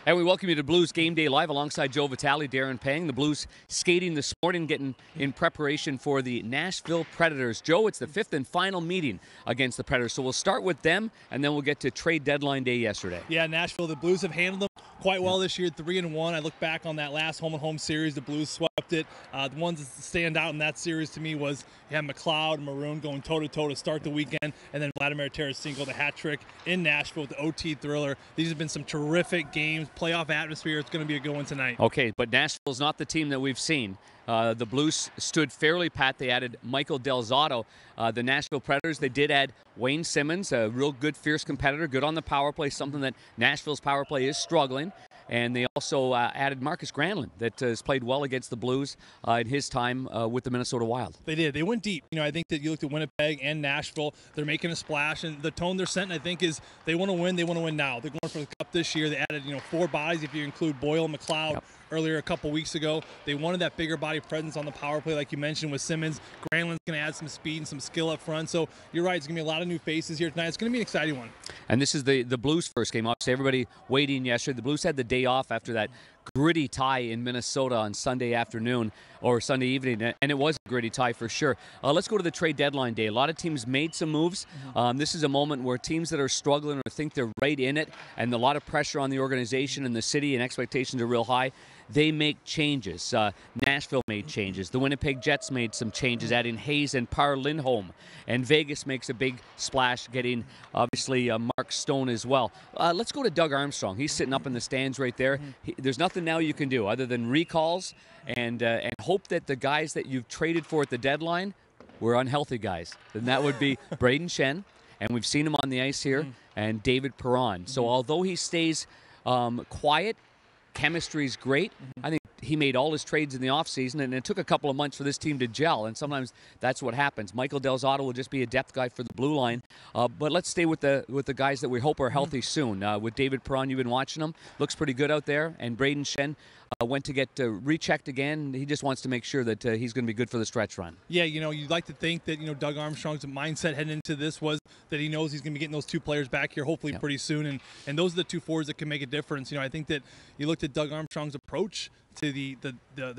And we welcome you to Blues Game Day Live alongside Joe Vitale, Darren Pang. The Blues skating this morning, getting in preparation for the Nashville Predators. Joe, it's the fifth and final meeting against the Predators. So we'll start with them, and then we'll get to trade deadline day yesterday. Yeah, Nashville, the Blues have handled them quite well this year, 3-1. I look back on that last home-and-home series. The Blues swept it. The ones that stand out in that series to me was you had McLeod and Maroon going toe-to-toe to start the weekend, and then Vladimir Tarasenko, the hat trick in Nashville with the OT thriller. These have been some terrific games. Playoff atmosphere. It's going to be a good one tonight. Okay, but Nashville's not the team that we've seen. The Blues stood fairly pat. They added Michael Del Zotto. The Nashville Predators, they did add Wayne Simmons, a real good, fierce competitor, good on the power play, something that Nashville's power play is struggling. And they also added Marcus Granlund, that has played well against the Blues in his time with the Minnesota Wild. They did. They went deep. You know, I think that you looked at Winnipeg and Nashville. They're making a splash, and the tone they're setting, I think, is they want to win. They want to win now. They're going for the Cup this year. They added, 4 bodies if you include Boyle and McLeod. Earlier a couple weeks ago. They wanted that bigger body presence on the power play, like you mentioned, with Simmons. Granlund's going to add some speed and some skill up front. So you're right, it's going to be a lot of new faces here tonight. It's going to be an exciting one. And this is the Blues' first game. Obviously, everybody waiting yesterday. The Blues had the day off after that gritty tie in Minnesota on Sunday afternoon or Sunday evening, and it was a gritty tie for sure. Let's go to the trade deadline day. A lot of teams made some moves. This is a moment where teams that are struggling or think they're right in it, and a lot of pressure on the organization and the city and expectations are real high, they make changes. Nashville made changes. The Winnipeg Jets made some changes, adding Hayes and Par Lindholm. And Vegas makes a big splash, getting, obviously, Mark Stone as well. Let's go to Doug Armstrong. He's sitting up in the stands right there. There's nothing now you can do other than recalls and hope that the guys that you've traded for at the deadline were unhealthy guys. And that would be Braden Shen, and we've seen him on the ice here, and David Perron. So although he stays quiet, chemistry's great. I think he made all his trades in the offseason, and it took a couple of months for this team to gel, and sometimes that's what happens. Michael Del Zotto will just be a depth guy for the blue line, but let's stay with the guys that we hope are healthy soon. With David Perron, you've been watching him. Looks pretty good out there, and Braden Shen went to get rechecked again. He just wants to make sure that he's going to be good for the stretch run. Yeah, you'd like to think that, Doug Armstrong's mindset heading into this was that he knows he's going to be getting those 2 players back here hopefully pretty soon, and those are the 2 forwards that can make a difference. I think that you looked at Doug Armstrong's approach to the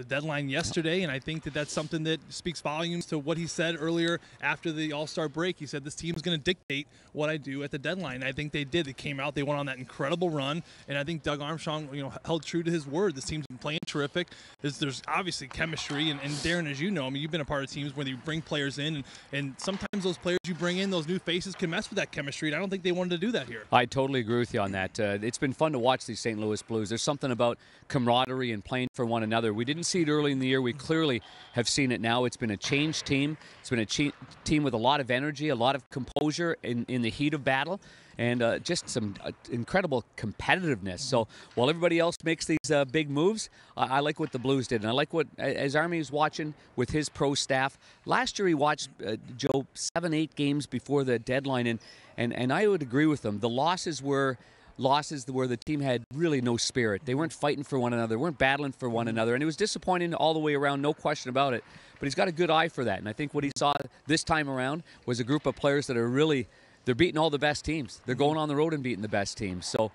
deadline yesterday, and I think that that's something that speaks volumes to what he said earlier after the All-Star break. He said this team's going to dictate what I do at the deadline. I think they did. They came out, they went on that incredible run, and I think Doug Armstrong, held true to his word. This team's been playing terrific. There's obviously chemistry, and Darren, as you know, you've been a part of teams where you bring players in, and sometimes those players you bring in, those new faces, can mess with that chemistry, and I don't think they wanted to do that here. I totally agree with you on that. It's been fun to watch these St. Louis Blues. There's something about camaraderie and playing for one another. We didn't see it early in the year. We clearly have seen it now. It's been a changed team. It's been a team with a lot of energy, a lot of composure in the heat of battle, and just some incredible competitiveness. So while everybody else makes these big moves, I like what the Blues did. And I like what, as Army is watching with his pro staff, last year he watched, Joe, 7-8 games before the deadline, and I would agree with them. The losses were losses where the team had really no spirit. They weren't fighting for one another, weren't battling for one another, and it was disappointing all the way around, no question about it. But he's got a good eye for that, and I think what he saw this time around was a group of players that are really, they're beating all the best teams. They're going on the road and beating the best teams. So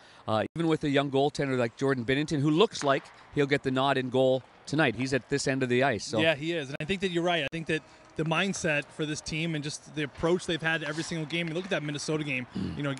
even with a young goaltender like Jordan Binnington, who looks like he'll get the nod in goal tonight, he's at this end of the ice. So. Yeah, he is, and I think that you're right. I think that the mindset for this team and just the approach they've had to every single game. You look at that Minnesota game,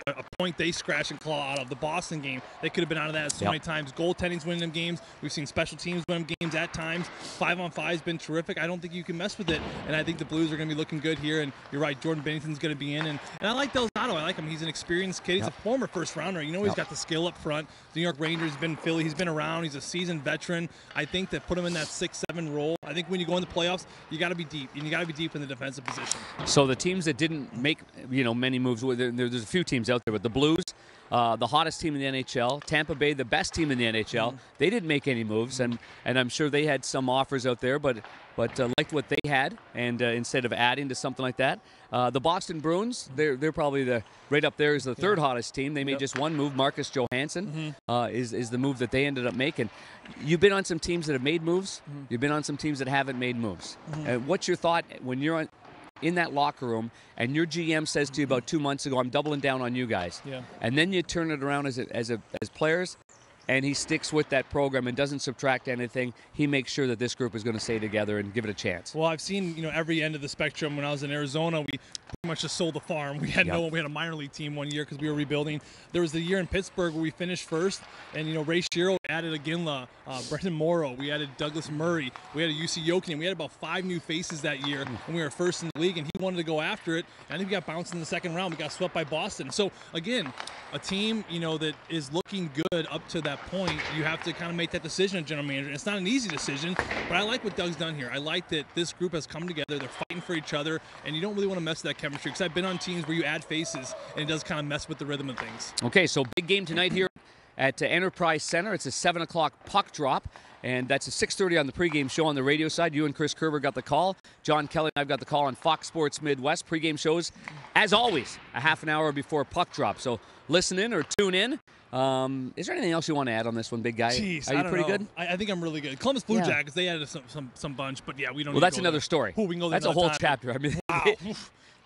a point they scratch and claw out of. The Boston game, they could have been out of that so many times. Goaltending's winning them games. We've seen special teams win them games at times. 5-on-5 has been terrific. I don't think you can mess with it, and I think the Blues are going to be looking good here, and you're right, Jordan Binnington's going to be in, and I like Del Zotto. I like him. He's an experienced kid. He's a former first-rounder. He's got the skill up front. The New York Rangers, been Philly. He's been around. He's a seasoned veteran. I think that put him in that 6-7 role. I think when you go in the playoffs, you got to be deep, and you got to be deep in the defensive position. So the teams that didn't make many moves, there's a few teams out there, but the Blues, the hottest team in the NHL, Tampa Bay, the best team in the NHL, they didn't make any moves, and I'm sure they had some offers out there, but liked what they had, and instead of adding to something like that. The Boston Bruins, they're probably right up there as the third hottest team. They made just one move. Marcus Johansson is the move that they ended up making. You've been on some teams that have made moves. You've been on some teams that haven't made moves. What's your thought when you're in that locker room and your GM says to you about 2 months ago, I'm doubling down on you guys. And then you turn it around as players and he sticks with that program and doesn't subtract anything, he makes sure that this group is going to stay together and give it a chance. Well, I've seen, every end of the spectrum. When I was in Arizona, we pretty much just sold the farm. We had no one. We had a minor league team one year because we were rebuilding. There was the year in Pittsburgh where we finished first, and Ray Shiro added Aginla, Brendan Morrow. We added Douglas Murray. We had a UC Yokin. We had about 5 new faces that year when we were first in the league, and he wanted to go after it. And I think we got bounced in the second round. We got swept by Boston. So again, a team that is looking good up to that point. You have to kind of make that decision as general manager. It's not an easy decision, but I like what Doug's done here. I like that this group has come together. They're fighting for each other, and you don't really want to mess with that chemistry, because I've been on teams where you add faces and it does kind of mess with the rhythm of things. Okay, so big game tonight here at Enterprise Center. It's a 7 o'clock puck drop, and that's a 6:30 on the pregame show on the radio side. You and Chris Kerber got the call. John Kelly and I've got the call on Fox Sports Midwest. Pregame shows, as always, a half an hour before puck drop. So listen in or tune in. Is there anything else you want to add on this one, big guy? Jeez, Are you pretty good? I think I'm really good. Columbus Blue Jackets, they added some bunch, but yeah, we don't. Well, that's another story. Ooh, we can go there that's a whole time. chapter. I mean, wow.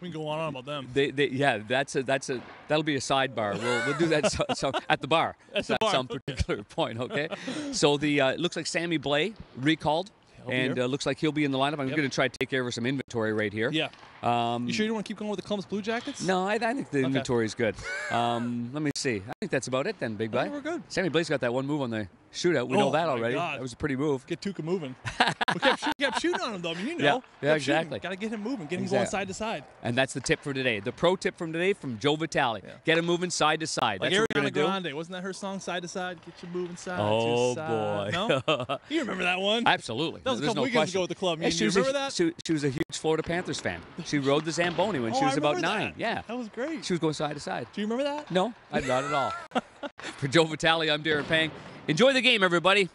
We can go on about them. That'll be a sidebar. We'll do that so at the bar. At some particular point. Okay. So it looks like Sammy Blais recalled. And looks like he'll be in the lineup. I'm going to try to take care of some inventory right here. Yeah. You sure you don't want to keep going with the Columbus Blue Jackets? No, I think the inventory is good. Let me see. I think that's about it then, big guy. We're good. Sammy Blais got that one move on the shootout. We know that already. God. That was a pretty move. Get Tuukka moving. We kept shooting on him, though. I mean, Yeah, exactly. Got to get him moving. Get him going side to side. And that's the tip for today. The pro tip from today from Joe Vitale. Yeah. Get him moving side to side. Like that's what we're going to do. Grande. Wasn't that her song, Side to Side? Get you moving side to side. Oh, boy. No? You remember that one? Absolutely. That was a couple weekends ago at the club. Yeah, you remember that? She was a huge Florida Panthers fan. She rode the Zamboni when she was about 9. Yeah. That was great. She was going side to side. Do you remember that? No, not at all. For Joe Vitale, I'm Darren Pang. Enjoy the game, everybody.